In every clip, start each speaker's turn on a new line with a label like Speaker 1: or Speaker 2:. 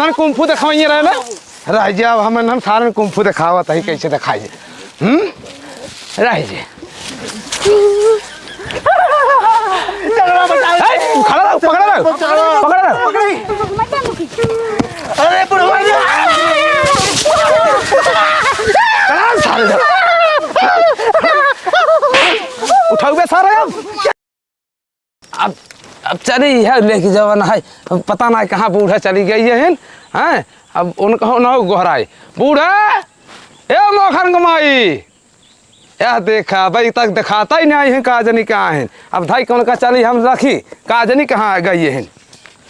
Speaker 1: हमन कुंफू दिखाइए रहे ना रह जा हमन हम सारे कुंफू दिखावत है कैसे दिखाई रह जा खड़ा रहो पकड़ा रहो
Speaker 2: अरे
Speaker 1: उठाओ बे सारे अब चली है लेके जवान है पता ना कहाँ बूढ़ा चली गई है हैं अब उनका ना गोहराए बूढ़ा ए मोखन गमाई यह देखा भाई तक दिखाता ही नहीं है काजनी कहाँ है अब भाई कौन का चली हम रखी काजनी कहाँ गई है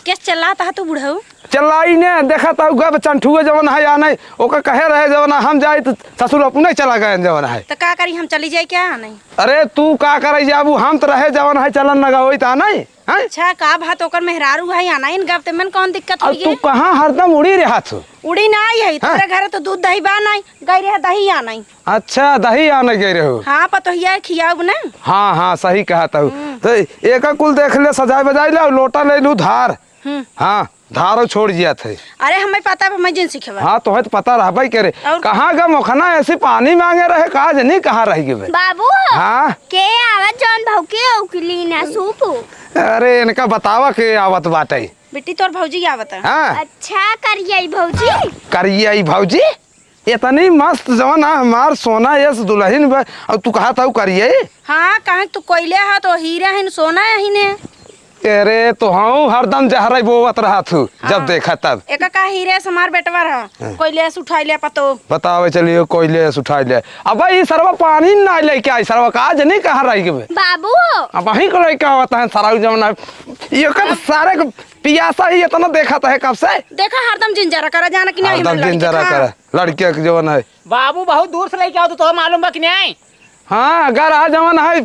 Speaker 3: क्या चलाता है तू बूढ़ा
Speaker 1: चलाई ने देखा था गब चंठुए जवन है या नहीं ओका कहे रहे जवन हम जाए तो ससुर अपने चला गए जवन है
Speaker 3: तो का करी हम चली जाए क्या नहीं
Speaker 1: अरे तू का करे जाबू हम तो रहे जवन है चलन लगा होई ता नहीं हैं
Speaker 3: अच्छा का भात ओकर मेहरारू है आना इन गप में कौन दिक्कत
Speaker 1: अब
Speaker 3: हुई
Speaker 1: तू
Speaker 3: है
Speaker 1: कहाँ हरदम उड़ी रहा तू
Speaker 3: उड़ी ना आई है तेरे घर तो दूध दही बा नहीं गई रहे दही आ नहीं
Speaker 1: अच्छा दही आने गए रहो
Speaker 3: हाँ पतोहिया खियाब ना
Speaker 1: हाँ हाँ सही कहा था तो एक कुल देख ले सजाए बजाई ले लोटा ले लू धार हाँ धारो छोड़ दिया थे
Speaker 3: अरे हमें पता है मैं जिन सीखेबा
Speaker 1: हाँ तो है तो पता रहा भाई करे
Speaker 3: और-
Speaker 1: कहाँ का मोखना ऐसे पानी मांगे रहे काज नहीं कहाँ रह गए
Speaker 4: बाबू
Speaker 1: हाँ
Speaker 4: के आवत जौन भौके औकली ना सूप
Speaker 1: अरे इनका बतावा के आवत बाटे
Speaker 3: बेटी तोर भौजी आवत है
Speaker 1: हाँ
Speaker 4: अच्छा करिए भौजी
Speaker 1: करिए भौजी इतनी मस्त जवन है हमार सोना यस दुल्हन और तू कहा था करिए
Speaker 3: हाँ कहा तू कोयले है तो हीरा है सोना है ही ने
Speaker 1: अरे तो हाँ हरदम जहर बोवत रहा तू जब देखा तब
Speaker 3: एक का हीरे से मार बेटवा रहा कोयले से उठाई ले पतो
Speaker 1: बतावे चलिए कोयले उठा ले अब ये सरवा पानी ना लेके आई सरवा काज नहीं कहाँ रह गए
Speaker 4: बाबू
Speaker 1: अब वहीं को लेके आवता है सारा जमना ये कब सारे को पियासा ही इतना देखा था है कब से
Speaker 3: देखा हरदम जिंजरा करा जाना कि नहीं
Speaker 1: हरदम दिन जरा कर लड़के के जवन है
Speaker 2: बाबू बहुत दूर से लेके आओ तो मालूम बा कि नहीं
Speaker 1: हाँ अगर आ जवन है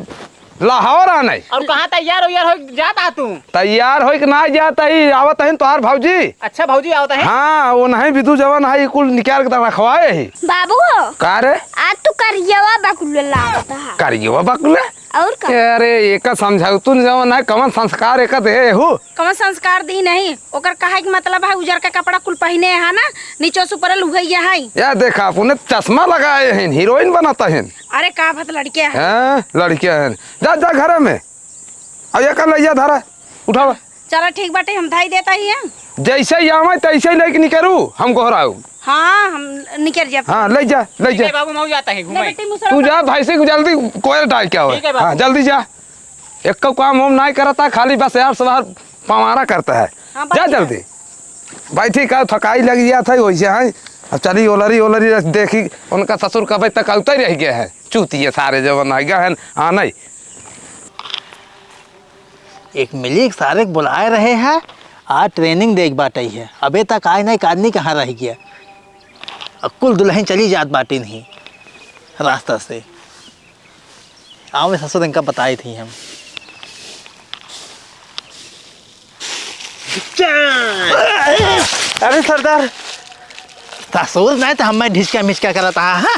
Speaker 1: लाहौर आना
Speaker 2: और कहाँ तैयार हो जाता तू
Speaker 1: तैयार हो कि ना जाता ही आवत है तोहार भौजी
Speaker 2: अच्छा भौजी आवता है
Speaker 1: हाँ वो नहीं विदु जवन है कुल निकाल के रखवाए ही
Speaker 4: बाबू
Speaker 1: का रे
Speaker 4: आज तू करिएवा बकुल लागत है
Speaker 1: करियो बकुले
Speaker 4: और का
Speaker 1: अरे एक समझाऊ तू जवन है कमन संस्कार एक दे हो
Speaker 3: कौन संस्कार दी नहीं ओकर कहे के मतलब है उजर का कपड़ा कुल पहने है ना नीचे से ऊपर लुहैया है
Speaker 1: या देखा अपने चश्मा लगाए हैं हीरोइन बनाता है
Speaker 3: अरे का भत लड़किया है
Speaker 1: लड़कियां हैं जा जा घर में अब ये कर लिया धारा उठावा
Speaker 3: चलो ठीक बाटे हम धाई देता ही है
Speaker 1: जैसे ही आवे तैसे ही लेके निकलू हम गोहराऊ
Speaker 3: हाँ हम निकल जाए
Speaker 1: हाँ ले जा
Speaker 2: बाबू मैं जाता है घूमे
Speaker 1: तू जा भाई से जल्दी कोयल डाल क्या
Speaker 2: ठीक है
Speaker 1: हो
Speaker 2: बाबू।
Speaker 1: हाँ जल्दी जा एक को काम हम नहीं करता खाली बस यार सवार पवारा करता है
Speaker 3: हाँ,
Speaker 1: जा
Speaker 3: बैठिए।
Speaker 1: जल्दी बैठी का थकाई लग गया था वैसे है अब चली ओलरी देखी उनका ससुर कब तक उतर रह गया है चूती है सारे जवन आ गया है हाँ नहीं
Speaker 5: एक मिली सारे बुलाए रहे हैं आज ट्रेनिंग देख बाटई है अबे तक आए नहीं आदमी कहाँ रह गया कुल दुल्हन चली जात बाटी नहीं रास्ता से आओ मैं ससुर इनका बताई थी हम
Speaker 6: अरे सरदार
Speaker 5: ससुर नहीं तो हमें ढिचका मिचका करता हाँ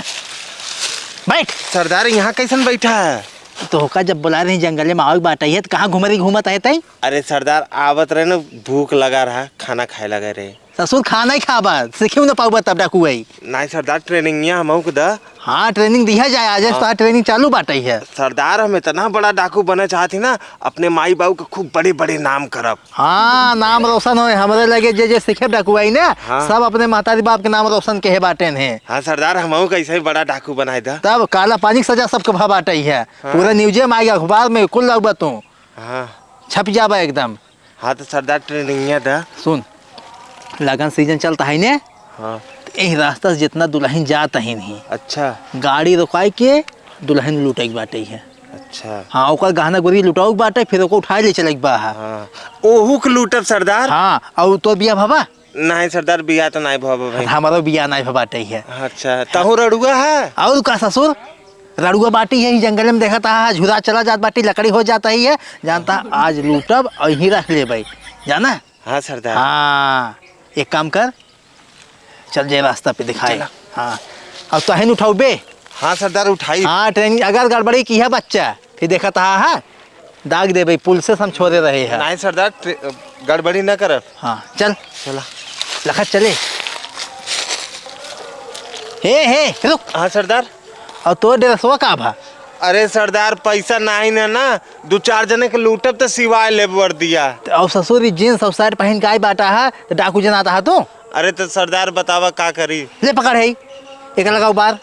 Speaker 5: बैठ
Speaker 6: सरदार यहाँ कैसन बैठा है
Speaker 5: तो होका जब बुला रही जंगल में आओ बाटई है तो कहाँ घूमत है तई
Speaker 6: अरे सरदार आवत रहे ना भूख लगा रहा खाना खाए लगे रहे
Speaker 5: ससुर खाना ही खाबा सीखियो ना पाऊबा तब डाकू आई
Speaker 6: नहीं सरदार ट्रेनिंग यहाँ हम को दा
Speaker 5: हाँ ट्रेनिंग दिया जाए आज तो ट्रेनिंग चालू बाटई है
Speaker 6: सरदार हम इतना बड़ा डाकू बने चाहती ना अपने माई बाबू के खूब बड़े बड़े नाम करब
Speaker 5: हाँ नाम रोशन हो हमारे लगे जे सीखे डाकू आई ना
Speaker 6: हाँ।
Speaker 5: सब अपने माताजी बाप के नाम रोशन के है बाटेन है
Speaker 6: हाँ सरदार हम कैसे ही बड़ा डाकू बनाए दा
Speaker 5: तब काला पानी की सजा सबके भा बाटई है पूरा न्यूजे में आएगा अखबार में कुल लगवा तू
Speaker 6: हाँ
Speaker 5: छप जाबा एकदम
Speaker 6: हाँ तो सरदार ट्रेनिंग यहाँ दा
Speaker 5: सुन लगन सीजन चलता है ने
Speaker 6: हाँ
Speaker 5: तो यही रास्ता से जितना दुल्हन जाता है नहीं
Speaker 6: अच्छा
Speaker 5: गाड़ी रुकाई के दुल्हन लुटाई बाटे है
Speaker 6: अच्छा
Speaker 5: हाँ ओकर गहना गुरी लुटाऊ बाटे फिर ओको उठाए ले चले बा
Speaker 6: हाँ ओहू के लूटब सरदार
Speaker 5: हाँ और तो बिया भबा
Speaker 6: नहीं सरदार बिया तो नहीं भवा भाई
Speaker 5: हमारा बिया नहीं बाटे है
Speaker 6: अच्छा तहु रड़ुआ है
Speaker 5: और का ससुर रड़ुआ बाटी है जंगल में देखा था झुरा चला जात बाटी लकड़ी हो जाता ही है जानता आज लूटब और यहीं रख ले भाई जाना
Speaker 6: हाँ सरदार
Speaker 5: हाँ एक काम कर चल जे रास्ता पे दिखाए हाँ अब तो है उठाऊ बे
Speaker 6: हाँ सरदार उठाई
Speaker 5: हाँ ट्रेनिंग अगर गड़बड़ी की है बच्चा फिर देखा था हाँ दाग दे भाई पुल से हम छोड़े रहे हैं
Speaker 6: नहीं सरदार गड़बड़ी न कर
Speaker 5: हाँ चल
Speaker 6: चला
Speaker 5: लखा चले। हे रुक।
Speaker 6: हाँ सरदार।
Speaker 5: और तो ड्रेसवा का भा?
Speaker 6: अरे सरदार पैसा नहीं ना 2-4 जने के लूटब तो सिवाय लेबर दिया।
Speaker 5: और ससुर भी जींस और शर्ट पहन के आई बाटा है तो डाकू जन आता है तो।
Speaker 6: अरे तो सरदार बतावा का करी।
Speaker 5: ले पकड़ है एक लगाओ बार।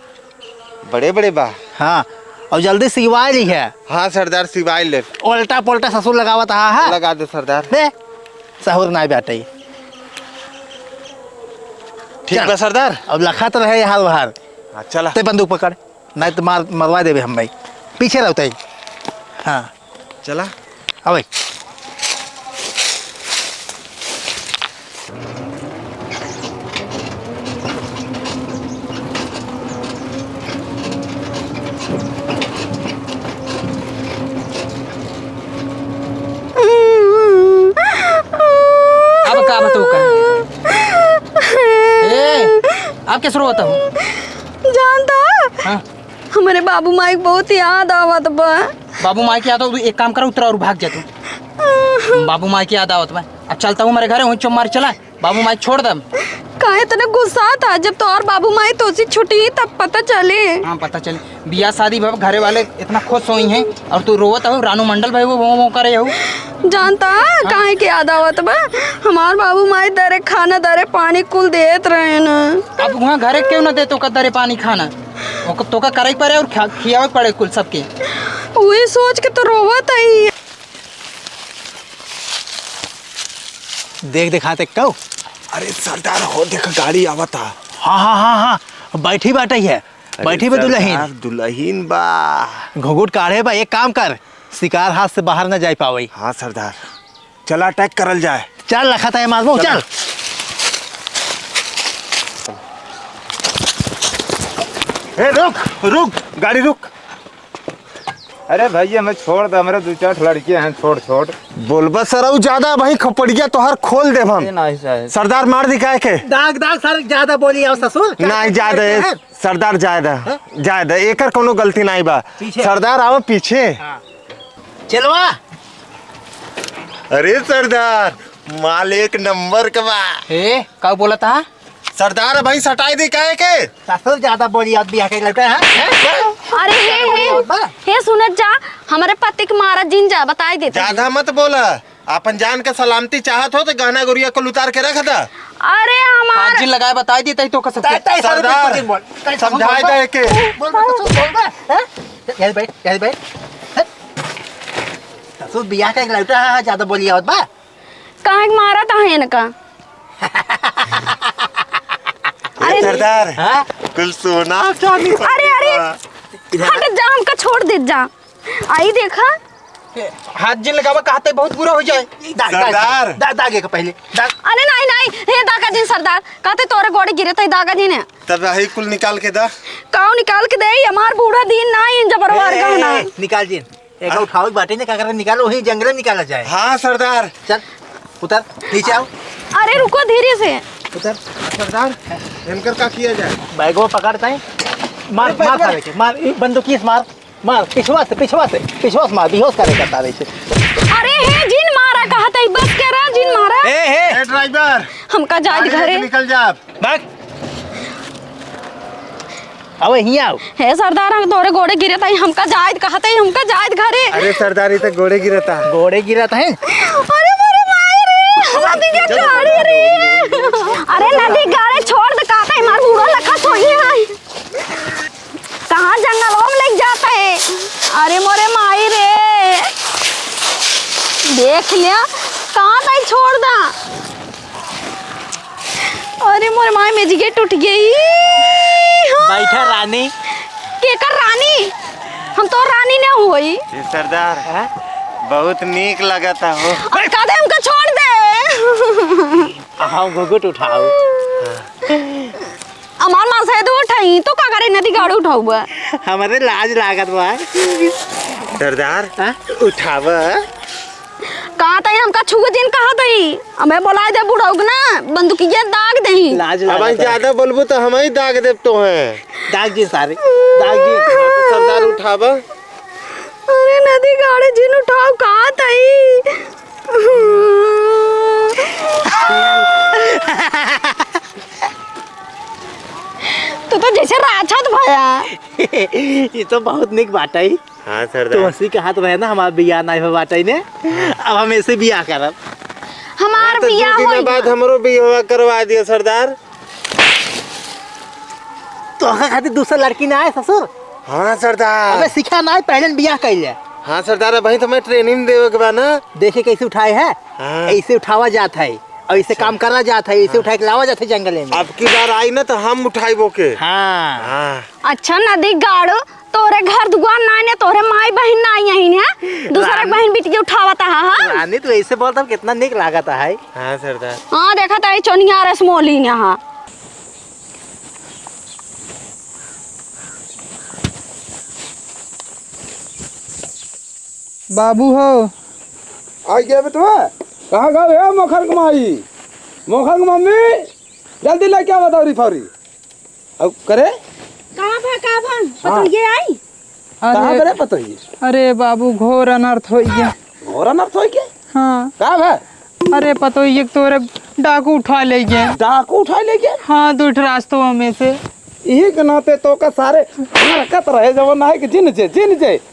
Speaker 6: बड़े बड़े बा।
Speaker 5: हाँ और जल्दी सिवाय ली है।
Speaker 6: हाँ सरदार सिवाय ले।
Speaker 5: उल्टा पुल्टा ससुर लगावत है।
Speaker 6: लगा दे सरदार।
Speaker 5: दे सहूर ना बाटे।
Speaker 6: ठीक बा सरदार।
Speaker 5: अब लखा तो रहे हाल बाहर।
Speaker 6: हाँ चला।
Speaker 5: ते बंदूक पकड़ नहीं तो मरवा देवे हम भाई। पीछे रहते। हाँ
Speaker 6: चला।
Speaker 5: अब
Speaker 2: अब का बताऊँ का आप क्या शुरू होता हूँ
Speaker 3: जानता
Speaker 2: हाँ?
Speaker 3: हमारे बाबू माई बहुत याद आवत बा।
Speaker 2: बाबू माई की याद हो तो एक काम करो उतरा और भाग जा तू। बाबू माई की याद आवत मैं अब चलता हूँ मेरे घर वहीं चुम्मार चला बाबू माई छोड़ दम।
Speaker 3: काहे इतना गुस्सा था जब तो और बाबू माई तो सी छुट्टी तब पता चले।
Speaker 2: हाँ पता चले बिया शादी भाई घरे वाले इतना खुश हुई हैं और तू रोवत हो रानू मंडल भाई वो करे हो
Speaker 3: जानता काहे के याद आवत बा हमार बाबू माई दरे खाना दरे पानी कुल देत रहे ना।
Speaker 2: अब वहाँ घरे क्यों ना दे तो का दरे पानी खाना तो का करे पड़े और खियावे पड़े कुल सबके।
Speaker 3: वही सोच के तो रोवत आई।
Speaker 5: देख दिखाते कहो।
Speaker 6: अरे सरदार हो देख गाड़ी आवता।
Speaker 5: हाँ बैठी बाटे है। बैठी बे दुल्हन।
Speaker 6: दुल्हन बा।
Speaker 5: घुघुट काढ़े बा एक काम कर शिकार हाथ से बाहर न जा पावे।
Speaker 6: हाँ सरदार चला अटैक करल जाए।
Speaker 5: चल रखा था मालूम चल।
Speaker 6: ए रुक रुक गाड़ी रुक।
Speaker 7: अरे भैया मैं छोड़ दो मेरे 2-4 लड़कियां हैं छोड़
Speaker 6: बोलबा सर ज्यादा भाई खपड़िया तोहर खोल दे हम। सरदार मार दिखाए के।
Speaker 5: दाग सर ज्यादा बोली आओ ससुर।
Speaker 6: नहीं ज्यादा सरदार ज्यादा एकर कोनो गलती नहीं बा। सरदार आओ पीछे।
Speaker 5: चलवा।
Speaker 6: अरे सरदार माल एक नंबर का बा।
Speaker 2: का बोला था
Speaker 6: सरदार भाई सटाई दिखाए के।
Speaker 5: ससुर ज्यादा बोली आज बिया के लड़का है।
Speaker 3: अरे हे सुनत जा हमारे पति के मारा जिन जा बताई देते।
Speaker 6: ज्यादा मत बोला अपन जान के सलामती चाहत हो तो गहना गुड़िया को उतार के रख दा।
Speaker 3: अरे हमार
Speaker 2: जिन लगाए बताई दी तो का सबके
Speaker 6: सरदार समझाए दे के।
Speaker 5: बैठ ससुर बिया के लड़का है ज्यादा बोली आवत बा।
Speaker 3: काहे के मारा था है इनका।
Speaker 6: अरे सरदार कुल सोना चांदी।
Speaker 3: अरे हट जा हमका छोड़ दे जा। आई देखा
Speaker 2: हाथ जिन लगावा कहते बहुत बुरा हो जाए।
Speaker 6: सरदार
Speaker 5: दागे का पहले दाग।
Speaker 3: अरे नहीं हे दागा जी सरदार कहते तोरे गोड़े गिरे थे दागा जी ने।
Speaker 6: तब यही कुल निकाल के दा।
Speaker 3: काऊ निकाल के दे हमार बूढ़ा दिन नहीं जबरवार गहना।
Speaker 5: निकाल जी एक उठाओ बाटे ने का कर निकालो वही जंगल में निकाला जाए।
Speaker 6: हाँ सरदार
Speaker 5: चल उतर नीचे आओ।
Speaker 3: अरे रुको धीरे से।
Speaker 5: उतर
Speaker 6: सरदार इनकर का किया जाए।
Speaker 5: बैगो पकड़ता है मार सारे के मार बंदूकी से मार पिछवा से मार बेहोश करे करता रहे से।
Speaker 3: अरे हे जिन मारा कहता है बस कह रहा जिन मारा।
Speaker 6: ए ड्राइवर
Speaker 3: हमका जाए घरे
Speaker 6: निकल जा।
Speaker 5: भाग अब यहीं आओ।
Speaker 3: हे सरदार हम तोरे गोड़े गिरे थे हमका जाए कहता है हमका जाए घरे।
Speaker 6: अरे सरदार ये तो घोड़े गिरता
Speaker 5: है।
Speaker 3: अरे मेरे माई रे नदी के गाड़ी रे। अरे नदी गाड़ी छोड़ दे कहता है मार बूढ़ा लखा सोई है। कहाँ जंगलों में लेके जाता है। अरे मोरे माई रे देख लिया कहाँ तक छोड़ दा। अरे मोरे माई मेरी गेट टूट गई।
Speaker 5: बैठा रानी
Speaker 3: केकर रानी हम तो रानी ने हुई।
Speaker 6: सरदार बहुत नीक लगता हो।
Speaker 3: कहते हमको छोड़ दे।
Speaker 5: हाँ घुघुट उठाओ।
Speaker 3: हमार माँ से तो उठाई तो का करे नदी गाड़ी उठाऊ
Speaker 5: हमारे लाज लागत बा।
Speaker 6: सरदार उठाव
Speaker 3: कहाँ तई हमका छुए दिन कहा तई हमें बोला दे बुढ़ाऊ ना बंदूकिया दाग दही।
Speaker 5: लाज
Speaker 6: अब
Speaker 5: लागत
Speaker 6: ज्यादा बोलबो तो हम ही दाग देव तो हैं।
Speaker 5: दाग जी सारे दाग जी।
Speaker 6: सरदार उठाव।
Speaker 3: अरे नदी गाड़ी जिन उठाओ कहाँ तई। तू तो जैसे राक्षस भया।
Speaker 5: ये तो बहुत निक बात है।
Speaker 6: हाँ
Speaker 5: तो
Speaker 6: सरदार।
Speaker 5: हंसी का हाथ रहे ना हमारा बिया नहीं हो बात ने। अब हम ऐसे बिया करब।
Speaker 3: हमार
Speaker 6: तो
Speaker 3: बिया
Speaker 6: 2 दिन
Speaker 3: होई
Speaker 6: बाद हमरो बियाह करवा दिया सरदार।
Speaker 5: तो अगर खातिर दूसरा लड़की ना आए ससुर।
Speaker 6: हाँ सरदार।
Speaker 5: अबे सिखा ना पहले बिया कर ले।
Speaker 6: हाँ सरदार, वही तो मैं ट्रेनिंग देवे के बा ना।
Speaker 5: देखे कैसे उठाए है।
Speaker 6: हाँ।
Speaker 5: ऐसे उठावा जाता है और ऐसे काम करा जाता है। ऐसे उठा के लावा जाता है जंगल में।
Speaker 6: अब की बार आई ना तो हम उठाइबो के।
Speaker 5: हाँ
Speaker 6: हाँ
Speaker 3: अच्छा नदी गाड़ो तोरे घर दुआ ना ने तोरे माई बहन ना यही है दूसरा
Speaker 5: रानी।
Speaker 3: बहन बिटिया उठावता है।
Speaker 5: रानी तो ऐसे बोलता हूँ कितना निक लागता है।
Speaker 6: हाँ सरदार।
Speaker 3: हाँ देखा था चोनिया रसमोली यहाँ।
Speaker 2: बाबू हो
Speaker 1: आ गया बेटवा। कहाँ गए है मोखर कमाई? मोखर की मम्मी जल्दी लेके आओ बताओ रिफौरी। अब करे
Speaker 3: कहाँ ये आई
Speaker 1: कहाँ करे पता ही।
Speaker 2: अरे बाबू घोर अनर्थ हो गया।
Speaker 1: घोरा ना थोई के
Speaker 2: हाँ
Speaker 1: कहाँ है?
Speaker 2: अरे पतो ये तोरे डाकू उठा ले गए।
Speaker 1: डाकू उठा लेके
Speaker 2: हाँ दूठ रास्तों में से।
Speaker 1: यही के नाते तो का सारे हरकत रहे जवन है कि जिन जे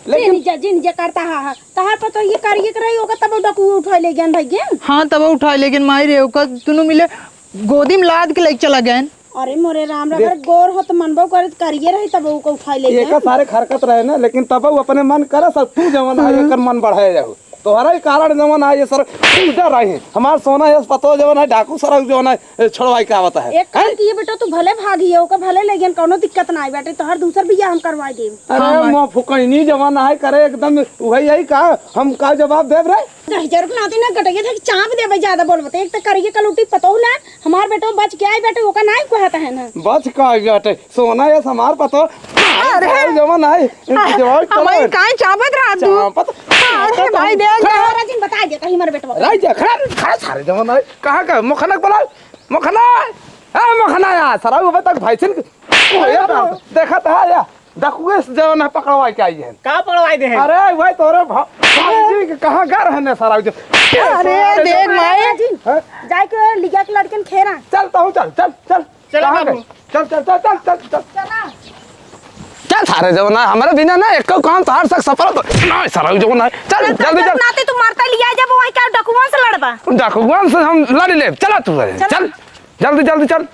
Speaker 1: लेकिन
Speaker 3: जिन करता है तहार पर तो ये करिए कर रही होगा तब डकू उठा ले गया भाई गया।
Speaker 2: हाँ तब उठा लेकिन माई रे का दोनों मिले गोदी में लाद के लेके चला गए।
Speaker 3: अरे मोरे राम अगर गोर हो तो मनबो कर करिए रही तब को उठा ले
Speaker 1: ये का सारे हरकत रहे ना, लेकिन तब वो अपने मन करे सब तू जवन है एकर मन बढ़ाए जाओ तोहरा ही कारण जवन है ये सर पूजा रही है हमार सोना है पतो जवन है डाकू सर जवन है छोड़वाई का आवता है।
Speaker 3: एक काम किए बेटा तू भले भागी ओका भले ले गन कोनो दिक्कत ना आई बेटे तोहर दूसर बिया हम करवाई देब।
Speaker 1: अरे मो फुकैनी जवन है करे एकदम वही यही का हम का जवाब देब रे।
Speaker 3: 10,000 रुपया नाती ना गटगे थे चाप देबे ज्यादा बोलबते एक त करिए कलुटी पतो ना हमार बेटो बच के आई बेटे ओका नहीं कहता है ना
Speaker 1: बच का बेटे सोना ये हमार पतो अरे जवन है जवाब
Speaker 3: हमारी काहे चापत रहा तू
Speaker 1: चापत
Speaker 3: अरे भाई दे सारा दिन बता दे कहीं मारे बेटवा
Speaker 1: राज खड़ा खड़ा सारे जवन है कहां का मखना बोला मखना ए मखना यार सारा वो तक भाई सिन देखा था या देखो इस जवन है पकड़वा के आई है
Speaker 5: का पड़वाई दे।
Speaker 1: अरे भाई तोरे भाई के कहां घर है ने सारा
Speaker 3: अरे देख माए जाए के लिया के लड़कन खेरा
Speaker 1: चलता हूं चल चल चल
Speaker 5: चल
Speaker 1: कहां
Speaker 5: बाबू।
Speaker 1: गए? चल चल चल चल चल चल
Speaker 3: चला
Speaker 1: चल सारे जवन है हमारे बिना ना एक काम तार सक सफल तो ना सारा जवन है चल जल्दी चल
Speaker 3: नाते तू मारता लिया जब वही का डकुआ से लड़बा
Speaker 1: डाकुआन से हम लड़ ले चला तू चल जल्दी जल्दी चल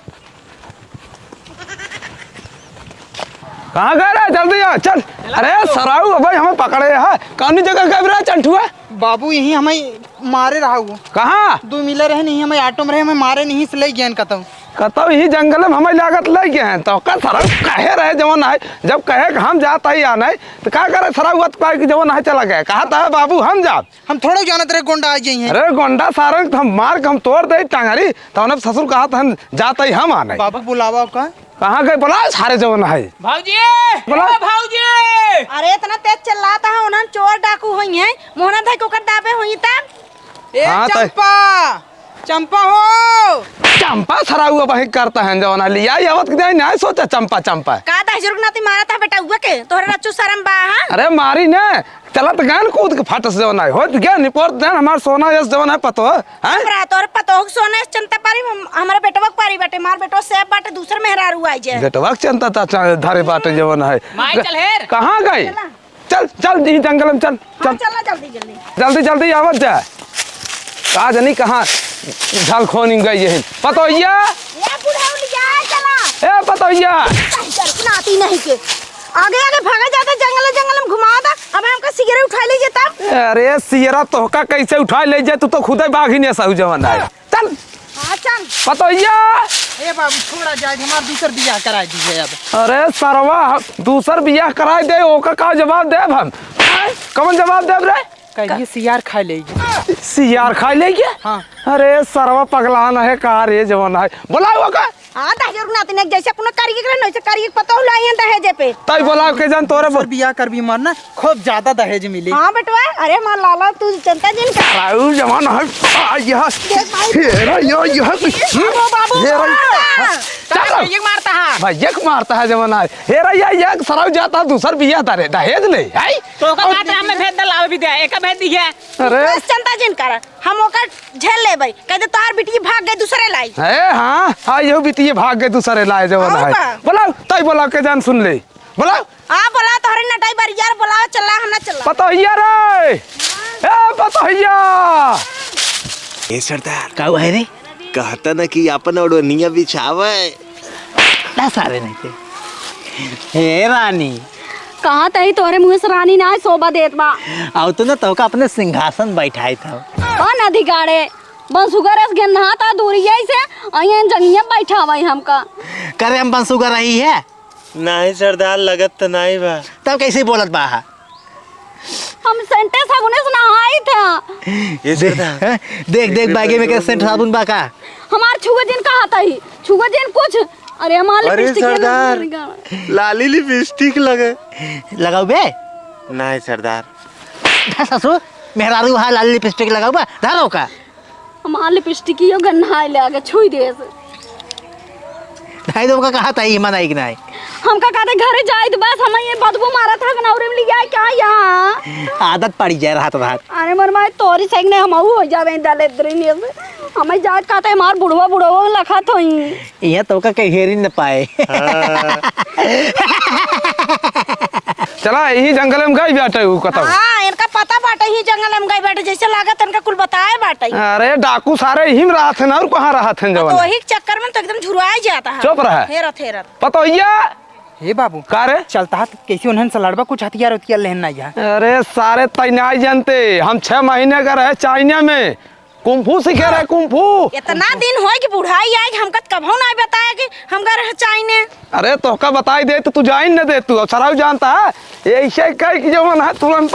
Speaker 1: कहाँ गए रे जल्दी आ चल। अरे सराऊ भाई हमें पकड़े है कौन जगह गए रे चंठुआ
Speaker 2: बाबू यही हमें मारे रहा वो
Speaker 1: कहाँ
Speaker 2: दो मिले रहे नहीं हमें ऑटो में रहे हमें मारे नहीं से ले गए कतौ
Speaker 1: कतौ ही जंगल में हमें लागत लग गए हैं तो का सराऊ कहे रहे जवन है जब कहे कि हम जाता ही आना है तो क्या करे सराऊ की जवन है चला गया कहा था बाबू हम जात
Speaker 2: हम थोड़ा जानत रहे गोंडा आ जाइए।
Speaker 1: अरे गोंडा सारे हम मार के हम तोड़ दे टांगरी तो उन्हें ससुर कहा था हम जाता ही हम आना है।
Speaker 2: बाबा बुलावा का
Speaker 1: कहाँ गए बोला सारे जवन है
Speaker 2: भाऊजी
Speaker 1: बोला
Speaker 2: भाऊजी
Speaker 3: अरे इतना तेज चिल्लाता है उन्हन चोर डाकू होई है मोहना भाई को कर दाबे होई तब
Speaker 2: ए
Speaker 1: हाँ, तो-
Speaker 2: चंपा चंपा हो
Speaker 1: चंपा सराऊ वही करता है जवन लिया आवत के नहीं सोचा चंपा चंपा
Speaker 3: का 10,000 रुपया नाती मारा था बेटा हुआ के तोहरे रच्चू शर्म बा हां
Speaker 1: अरे मारी ने चलत गान कूद के फटस जवन है होत गया निपोर देन हमार सोना यस जवन है पतो है
Speaker 3: हमरा तोर पतो सोने चिंता पारी हमारे बेटवा पारी बेटे मार बेटो सेब बाटे दूसर मेहरारू आई जे
Speaker 1: बेटवा चिंता ता धारे बाटे जवन है
Speaker 2: माई चल हेर
Speaker 1: कहां गई चल चल जी जंगल में चल चल
Speaker 3: चलना जल्दी जल्दी
Speaker 1: जल्दी जल्दी आवत जा का जानी कहां झाल खोनी गई है पतोइया
Speaker 3: ये बुढ़ा लिया चला
Speaker 1: ए पतोइया
Speaker 3: 10,000 रुपया नाती नहीं के आगे आगे भागा जाता जंगल जंगल में घुमाता अब हमका सिगरेट उठा ले जेता
Speaker 1: अरे सियरा तोहका कैसे उठा ले जाए तू तो खुद ही बाघ ही ने सहु जवन है चल
Speaker 3: हां चल
Speaker 1: पतोइया
Speaker 2: ए बाबू छोड़ा जाए हमार दूसर बियाह करा दीजिए अब
Speaker 1: अरे सरवा दूसर बियाह कराए दे ओका का जवाब देब हम कौन जवाब देब रे
Speaker 2: कहिए सियार खा लेगी
Speaker 1: सियार खा ले क्या
Speaker 2: हाँ।
Speaker 1: अरे सरवा पगलान है का रे जवन है बोलाओ का
Speaker 3: हां 10,000 रुपया नाती ने जैसे अपना करिए करे नहीं से करिए पतो लाइए दहेज पे
Speaker 1: तई बोलाओ के जान तोरे
Speaker 2: दूसर बियाह कर भी मरना खूब ज्यादा दहेज मिली
Speaker 3: हां बेटवा अरे मां लाला तू जनता जिन का
Speaker 1: राउ जवन है यह हेरा यो यह
Speaker 3: बाबू
Speaker 1: हेरा चल
Speaker 2: ये मारता है
Speaker 1: भाई एक मारता है जमाना है हे रैया एक सराव जाता दूसर बिया तारे दहेज ले आई
Speaker 2: तो का बात हमें भेज दे लावे भी दे एक भेज दिया
Speaker 1: अरे
Speaker 3: बस चिंता जिन कर हम ओकर झेल लेबै कहते तार बिटिया भाग गई दूसरे लाई
Speaker 1: ए हां हां यो बिटिया भाग गए दूसरे लाए जमाना है बोलाओ तई बोलाओ के जान सुन ले बोलाओ
Speaker 3: हां बोला तोहरे नटाई बार यार बोला चला हम ना चला
Speaker 1: पता हिया रे ए पता हिया
Speaker 6: ए सरदार
Speaker 5: का है रे
Speaker 6: कहता ना कि अपन ओढ़निया बिछावे
Speaker 5: ना सारे नहीं थे हे रानी
Speaker 3: कहां तई तोहरे मुंह से रानी ना शोभा देत बा
Speaker 5: आओ तो ना तो का अपने सिंहासन बैठाए था
Speaker 3: कौन अधिकारे बंसुगर एस गन्ना ता दूरी से अयन जंगिया बैठावई हमका
Speaker 5: करे हम बंसुगा रही है
Speaker 6: नहीं सरदार लगत तो नहीं बा
Speaker 5: तब कैसे बोलत बा
Speaker 3: हम सेंटे साबुने से नहाई था
Speaker 6: ये सरदार
Speaker 5: देख देख बागे में के सेंट साबुन बा का
Speaker 3: हमार छुआ दिन कहा तई छुआ दिन कुछ अरे हमार
Speaker 6: अरे
Speaker 3: लिपस्टिक
Speaker 6: सरदार लाली लिपस्टिक लगे
Speaker 5: लगाओ बे
Speaker 6: नहीं सरदार
Speaker 5: ससुर मेहरारू वहाँ लाल लिपस्टिक लगाओ बा धारो का
Speaker 3: हमार लिपस्टिक यो गन्ना ले आगे छुई दे से
Speaker 5: भाई दो का कहा था ये मनाई कि नहीं
Speaker 3: हमका कहते घरे जाए तो बस हमें ये बदबू मारा था नौरे में लिया क्या यहाँ
Speaker 5: आदत पड़ी जाए रात रात
Speaker 3: अरे मर माई तोरी सेक ने हम हो जावे डाले द्रिनी से हमें जात कहते मार बुढ़वा बुढ़वा लखा तो ही
Speaker 5: ये तो का हेरी न पाए
Speaker 1: चला यही जंगल में गई बैठे हूँ कतौ
Speaker 3: हां इनका पता बाटे ही जंगल में गई बैठे जैसे लागत इनका कुल बताए बाटे
Speaker 1: अरे डाकू सारे यही में रहा थे ना और कहाँ रहा थे
Speaker 3: तो
Speaker 1: जवान
Speaker 3: वही चक्कर में तो एकदम झुरवाई जाता है
Speaker 1: चुप रहा
Speaker 3: हेरत हेरत
Speaker 1: पता हिया
Speaker 2: हे बाबू
Speaker 1: का रे
Speaker 2: चलता है तो कैसे उन्हें से लड़बा कुछ हथियार उथियार लेना यहाँ
Speaker 1: अरे सारे तैनाई जानते हम 6 महीने का रहे चाइना में कुंफू सीखे रहे कुंफू
Speaker 3: इतना दिन हो कि बुढ़ाई आई हमका कभो ना बताया कि हम गए रहे चाइने
Speaker 1: अरे तो का बताई दे तो तू जाइन न दे तू सराउ जानता है ऐसे कह कि जवन है तुरंत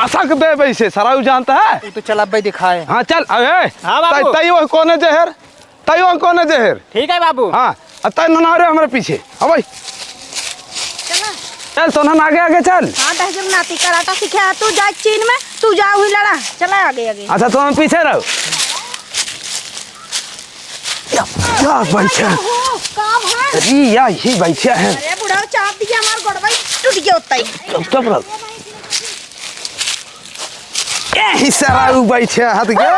Speaker 1: मसक दे वैसे सराउ जानता है
Speaker 2: तू तो चल अब भाई दिखाए
Speaker 1: हाँ चल अरे
Speaker 2: हाँ बाबू।
Speaker 1: तई कौन जहर तई कौन जहर
Speaker 2: ठीक है बाबू
Speaker 1: हाँ तय ना रे हमारे पीछे अब चल सोनन आगे आगे चल
Speaker 3: हाँ दहजम नाती कराटा सीखा तू जा चीन में तू जा हुई लड़ा चला आगे आगे
Speaker 1: अच्छा तुम पीछे रहो या बैठा
Speaker 3: काम है
Speaker 1: अरे या ही बैठा है
Speaker 3: अरे बुढ़ाओ चाप दिया हमार गोड़वा टूट गया उतना ही
Speaker 1: चुप रहो ए सराउ बैठा हाथ गया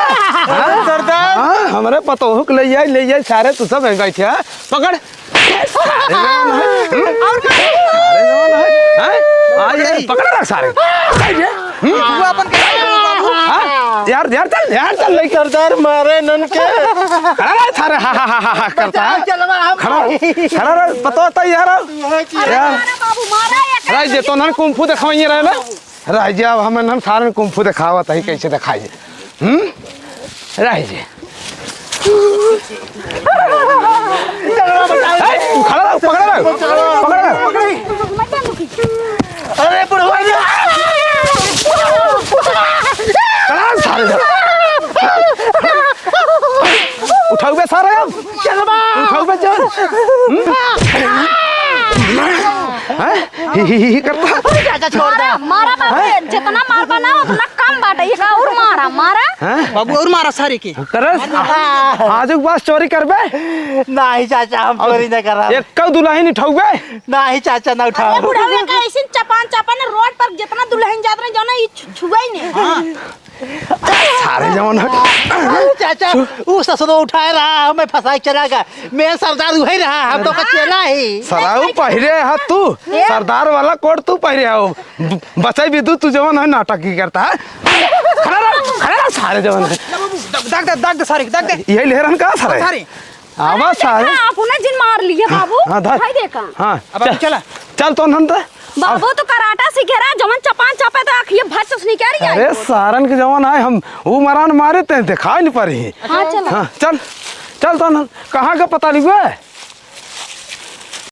Speaker 6: सरदार
Speaker 1: हाँ हमारे पतोह ले जाए सारे तू सब बैठे हैं पकड़ पकड़ रख सारे यार यार चल नहीं
Speaker 6: सरदार मारे नन के
Speaker 1: खड़ा रह सारे हा करता है खड़ा रह पता होता यार
Speaker 3: बाबू मारा या
Speaker 1: राज जे तो नन कुंफू दिखाइए रहे ना राज जे अब हमें नन सारे कुंफू दिखावत है कैसे दिखाइए राज जे खड़ा रह पकड़
Speaker 5: अरे बुढ़वा
Speaker 1: सारे उठाओ बे सारे उठाओ बे जान ही करता
Speaker 5: छोड़ दे
Speaker 3: मारा बाबू जितना मार बना उतना कम बाटे ये का और मारा
Speaker 2: बाबू और मारा सारे के
Speaker 1: करस आज बस चोरी करबे
Speaker 5: नहीं चाचा हम चोरी नहीं कर रहा
Speaker 1: एक कौ दुल्हन उठाओगे
Speaker 5: नहीं चाचा ना उठाओ
Speaker 3: अरे बुढ़ावे का ऐसे चपान रोड पर जितना दुल्हन जात रहे जाना ये छुआ ही नहीं
Speaker 1: सारे जवान
Speaker 5: चाचा वो ससुरो उठाए रहा हमें फंसाई चला गया मैं सरदार वही रहा हम तो चला ही
Speaker 1: सराऊ पहरे है तू सरदार वाला कोट तू पहरे हो बचाई भी तू जवान है नाटक की करता है खड़ा सारे जवान है
Speaker 2: दाग दे सारे दाग दे
Speaker 1: यही लेहरन का सारे आवाज सारे
Speaker 3: आपने जिन मार लिया बाबू
Speaker 1: हाँ धर
Speaker 3: भाई देखा
Speaker 1: हाँ
Speaker 2: अब चला
Speaker 1: चल तो नंद
Speaker 3: बाबू तो कराटा सीखे रहा जवन चपान चापे तो आखिए भच उसने क्या रही
Speaker 1: अरे सारन के जवान आए हम वो मरान मारे थे दिखाई नहीं पा रही
Speaker 3: हाँ चल
Speaker 1: हाँ चल चल तो नंद कहाँ का पता लिखा है